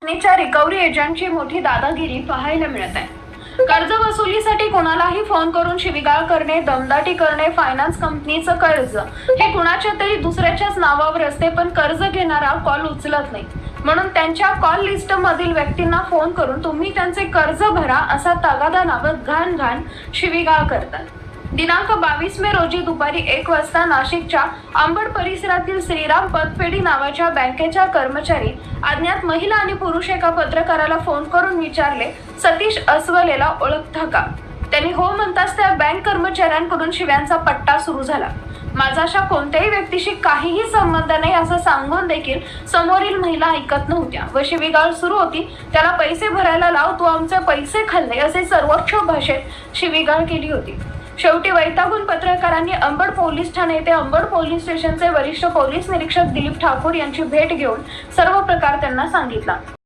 कंपनीच्या रिकव्हरी एजंटची मोठी दादागिरी पाहायला मिळत आहे। कर्ज वसुलीसाठी कोणालाही फोन करून शिवीगाळ करणे, दमदाटी करणे, फायनान्स कंपनीचं कर्ज हे कुणाच्या तरी दुसऱ्याच्याच नावावर असते, पण कर्ज घेणारा कॉल उचलत नाही। म्हणून त्यांच्या कॉल लिस्ट मधील व्यक्तींना फोन करून तुम्ही त्यांचे कर्ज भरा असा तगादा लावत घाण घाण शिवीगाळ करतात। दिनांक 22 मे रोजी दुपारी 1 वाजता नाशिकच्या अंबड परिसरातील श्रीराम पतपेढी नावाच्या बँकेच्या कर्मचारी अज्ञात महिला आणि पुरुष एका पत्रकाराला फोन करून विचारले, सतीश अस्वलेला ओळखता का? त्यांनी हो म्हणताच त्या बँक कर्मचाऱ्यांकडून शिव्यांचा पट्टा सुरू झाला। माझा अशा कोणत्याही व्यक्तीशी काहीही संबंध नाही असं सांगून देखील समोरील महिला ऐकत नव्हत्या व शिवीगाळ सुरू होती। त्याला पैसे भरायला लाव, तू आमचे पैसे खाल्ले असे सर्वोच्च भाषेत शिवीगाळ केली होती। शेवटी वैतागून पत्रकारांनी अंबड पोलीस ठाणे येथे अंबड पोलीस स्टेशनचे वरिष्ठ पोलीस निरीक्षक दिलीप ठाकूर यांची भेट घेऊन सर्व प्रकार त्यांना सांगितला।